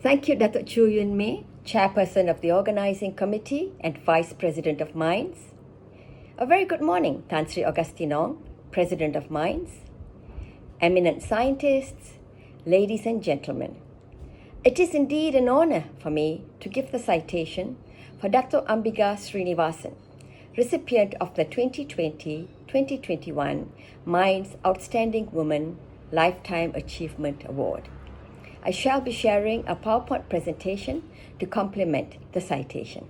Thank you, Dato' Chu Yun Mei, Chairperson of the Organizing Committee and Vice President of MINDS. A very good morning, Tan Sri Augustine Ong, President of MINDS, eminent scientists, ladies and gentlemen. It is indeed an honor for me to give the citation for Dato' Ambiga Srinivasan, recipient of the 2020-2021 MINDS Outstanding Woman Lifetime Achievement Award. I shall be sharing a PowerPoint presentation to complement the citation.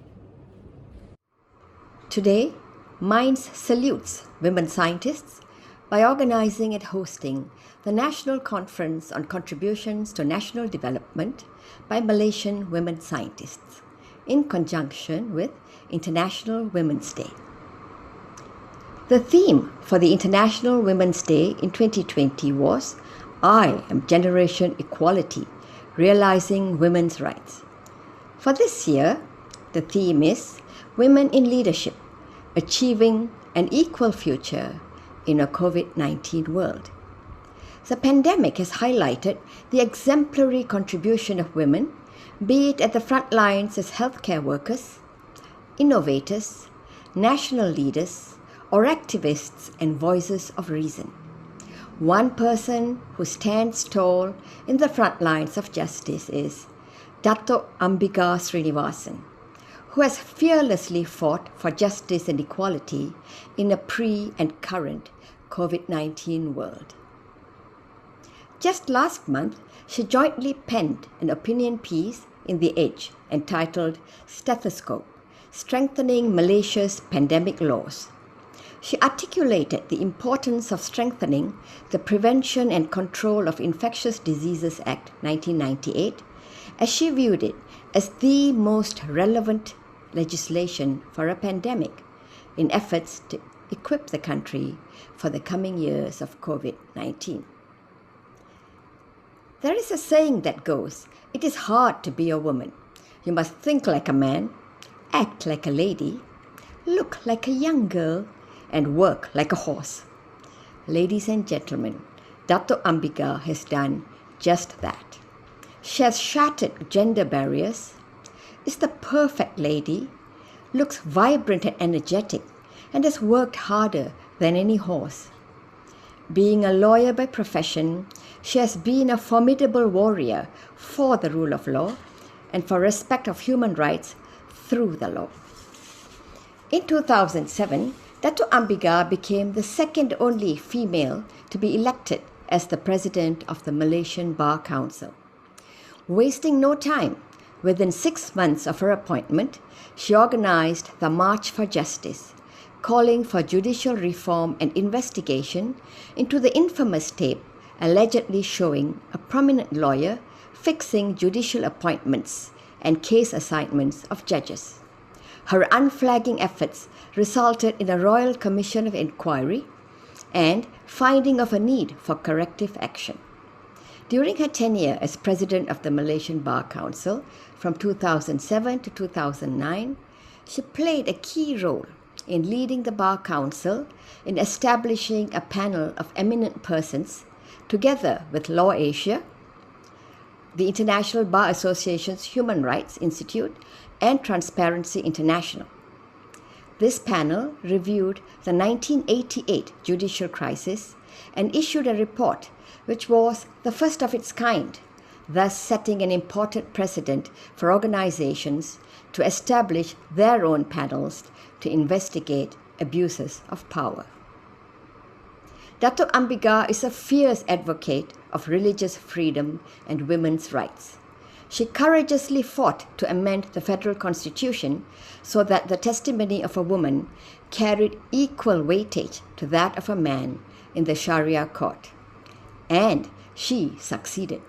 Today, MINDS salutes women scientists by organizing and hosting the National Conference on Contributions to National Development by Malaysian Women Scientists in conjunction with International Women's Day. The theme for the International Women's Day in 2020 was I am Generation Equality, Realizing Women's Rights. For this year, the theme is Women in Leadership, Achieving an Equal Future in a COVID-19 World. The pandemic has highlighted the exemplary contribution of women, be it at the front lines as healthcare workers, innovators, national leaders, or activists and voices of reason. One person who stands tall in the front lines of justice is Dato' Ambiga Srinivasan, who has fearlessly fought for justice and equality in a pre- and current COVID-19 world. Just last month, she jointly penned an opinion piece in The Edge entitled Stethoscope, Strengthening Malaysia's Pandemic Laws. She articulated the importance of strengthening the Prevention and Control of Infectious Diseases Act 1998, as she viewed it as the most relevant legislation for a pandemic in efforts to equip the country for the coming years of COVID-19. There is a saying that goes, it is hard to be a woman. You must think like a man, act like a lady, look like a young girl, and work like a horse. Ladies and gentlemen, Dato' Ambiga has done just that. She has shattered gender barriers, is the perfect lady, looks vibrant and energetic, and has worked harder than any horse. Being a lawyer by profession, she has been a formidable warrior for the rule of law and for respect of human rights through the law. In 2007, Dato' Ambiga became the second only female to be elected as the president of the Malaysian Bar Council. Wasting no time, within 6 months of her appointment, she organized the March for Justice, calling for judicial reform and investigation into the infamous tape allegedly showing a prominent lawyer fixing judicial appointments and case assignments of judges. Her unflagging efforts resulted in a Royal Commission of Inquiry and finding of a need for corrective action. During her tenure as president of the Malaysian Bar Council from 2007 to 2009, she played a key role in leading the Bar Council in establishing a panel of eminent persons together with Law Asia, the International Bar Association's Human Rights Institute, and Transparency International. This panel reviewed the 1988 judicial crisis and issued a report which was the first of its kind, thus setting an important precedent for organizations to establish their own panels to investigate abuses of power. Dato' Ambiga is a fierce advocate of religious freedom and women's rights. She courageously fought to amend the federal constitution so that the testimony of a woman carried equal weightage to that of a man in the Sharia court. And she succeeded.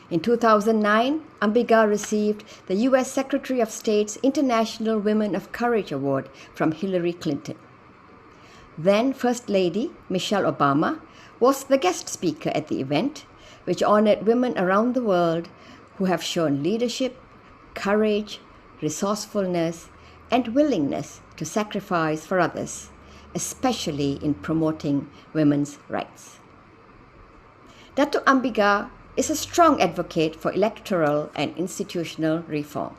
In 2009, Ambiga received the U.S. Secretary of State's International Women of Courage Award from Hillary Clinton. Then First Lady Michelle Obama was the guest speaker at the event, which honored women around the world who have shown leadership, courage, resourcefulness, and willingness to sacrifice for others, especially in promoting women's rights. Dato' Ambiga is a strong advocate for electoral and institutional reform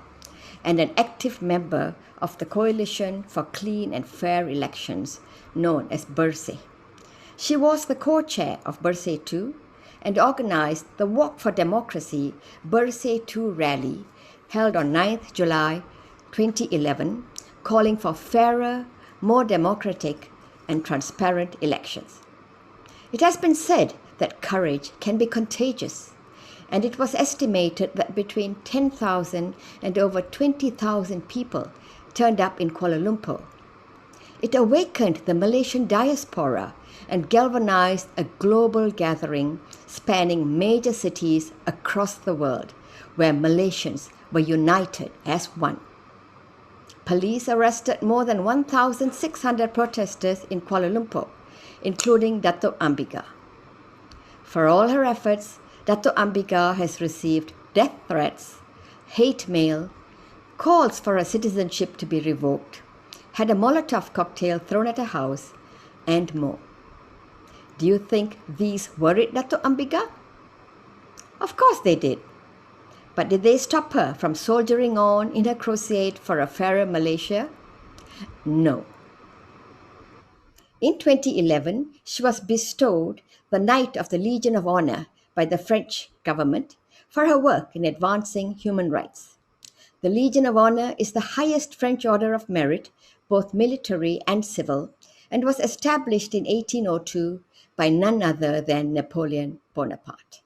and an active member of the Coalition for Clean and Fair Elections, known as BERSE. She was the co-chair of BERSE 2 and organized the Walk for Democracy BERSE 2 rally held on 9th July 2011, calling for fairer, more democratic and transparent elections. It has been said that courage can be contagious, and it was estimated that between 10,000 and over 20,000 people turned up in Kuala Lumpur. It awakened the Malaysian diaspora and galvanized a global gathering spanning major cities across the world, where Malaysians were united as one. Police arrested more than 1,600 protesters in Kuala Lumpur, including Datuk Ambiga. For all her efforts, Datuk Ambiga has received death threats, hate mail, calls for her citizenship to be revoked, had a Molotov cocktail thrown at her house, and more. Do you think these worried Datuk Ambiga? Of course they did. But did they stop her from soldiering on in her crusade for a fairer Malaysia? No. In 2011, she was bestowed the Knight of the Legion of Honor by the French government for her work in advancing human rights. The Legion of Honor is the highest French order of merit, both military and civil, and was established in 1802 by none other than Napoleon Bonaparte.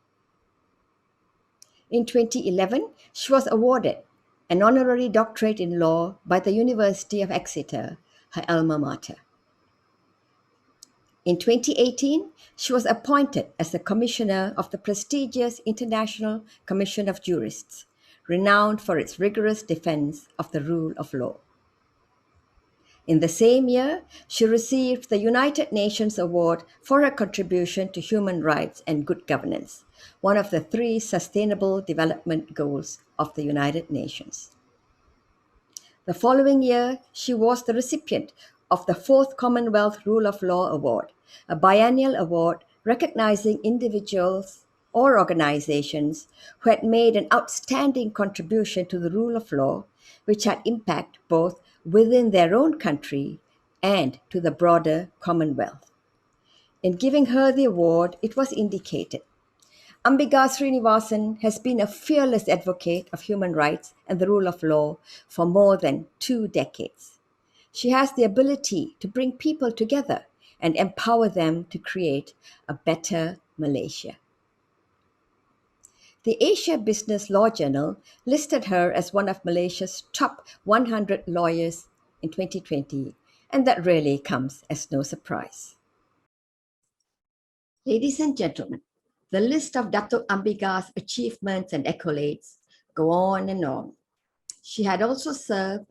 In 2011, she was awarded an honorary doctorate in law by the University of Exeter, her alma mater. In 2018, she was appointed as the commissioner of the prestigious International Commission of Jurists, renowned for its rigorous defense of the rule of law. In the same year, she received the United Nations Award for her contribution to human rights and good governance, one of the 3 Sustainable Development Goals of the United Nations. The following year, she was the recipient of the 4th Commonwealth Rule of Law Award, a biennial award recognizing individuals or organizations who had made an outstanding contribution to the rule of law, which had impact both within their own country and to the broader Commonwealth. In giving her the award, it was indicated Ambiga Srinivasan has been a fearless advocate of human rights and the rule of law for more than 2 decades. She has the ability to bring people together and empower them to create a better Malaysia. The Asia Business Law Journal listed her as one of Malaysia's top 100 lawyers in 2020, and that really comes as no surprise. Ladies and gentlemen, the list of Datuk Ambiga's achievements and accolades go on and on. She had also served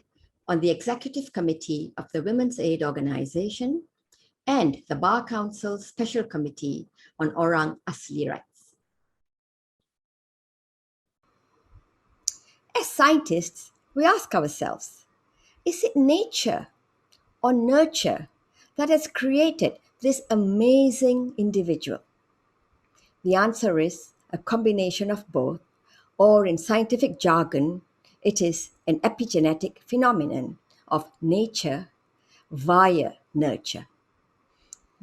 on the Executive Committee of the Women's Aid Organization and the Bar Council's Special Committee on Orang Asli Rights. As scientists, we ask ourselves, is it nature or nurture that has created this amazing individual? The answer is a combination of both, or in scientific jargon, it is an epigenetic phenomenon of nature via nurture.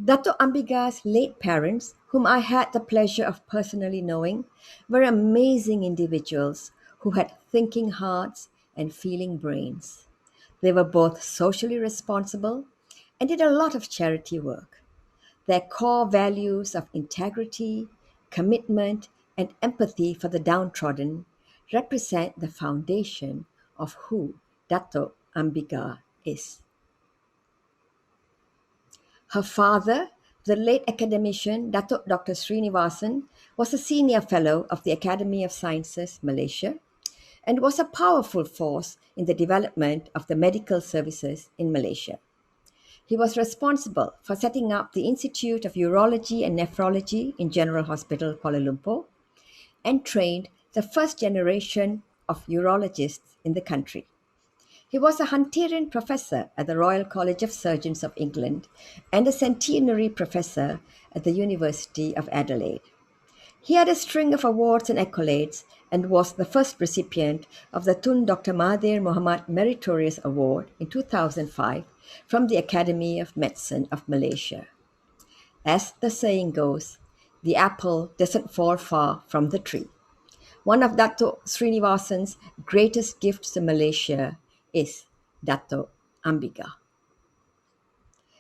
Datuk Ambiga's late parents, whom I had the pleasure of personally knowing, were amazing individuals who had thinking hearts and feeling brains. They were both socially responsible and did a lot of charity work. Their core values of integrity, commitment, and empathy for the downtrodden represent the foundation of who Datuk Ambiga is. Her father, the late academician Datuk Dr. Srinivasan, was a senior fellow of the Academy of Sciences, Malaysia, and was a powerful force in the development of the medical services in Malaysia. He was responsible for setting up the Institute of Urology and Nephrology in General Hospital, Kuala Lumpur, and trained the first generation of urologists in the country. He was a Hunterian professor at the Royal College of Surgeons of England and a centenary professor at the University of Adelaide. He had a string of awards and accolades and was the first recipient of the Tun Dr. Mahathir Mohamad Meritorious Award in 2005 from the Academy of Medicine of Malaysia. As the saying goes, the apple doesn't fall far from the tree. One of Dato Srinivasan's greatest gifts to Malaysia is Dato Ambiga.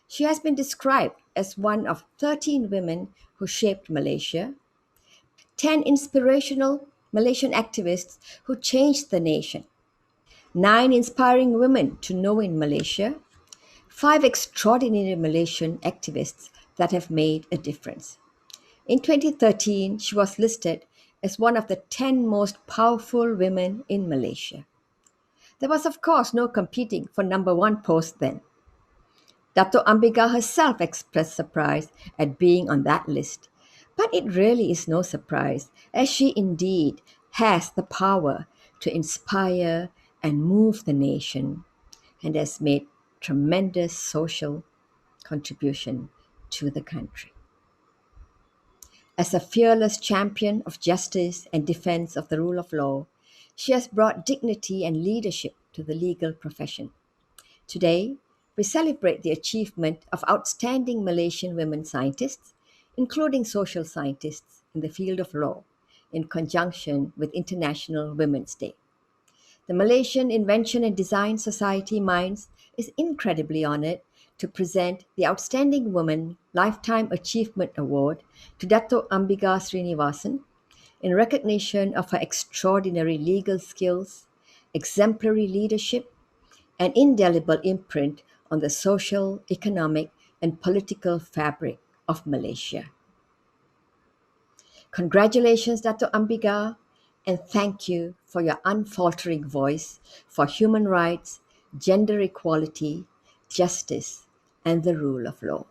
She has been described as one of 13 women who shaped Malaysia, 10 inspirational Malaysian activists who changed the nation, 9 inspiring women to know in Malaysia, 5 extraordinary Malaysian activists that have made a difference. In 2013, she was listed as one of the 10 most powerful women in Malaysia. There was, of course, no competing for number one post then. Dato Ambiga herself expressed surprise at being on that list. But it really is no surprise, as she indeed has the power to inspire and move the nation and has made tremendous social contribution to the country. As a fearless champion of justice and defense of the rule of law, she has brought dignity and leadership to the legal profession. Today, we celebrate the achievement of outstanding Malaysian women scientists, including social scientists in the field of law, in conjunction with International Women's Day. The Malaysian Invention and Design Society Minds is incredibly honored to present the Outstanding Woman Lifetime Achievement Award to Dato Ambiga Srinivasan in recognition of her extraordinary legal skills, exemplary leadership, and indelible imprint on the social, economic, and political fabric of Malaysia. Congratulations, Dato Ambiga, and thank you for your unfaltering voice for human rights, gender equality, justice, and the rule of law.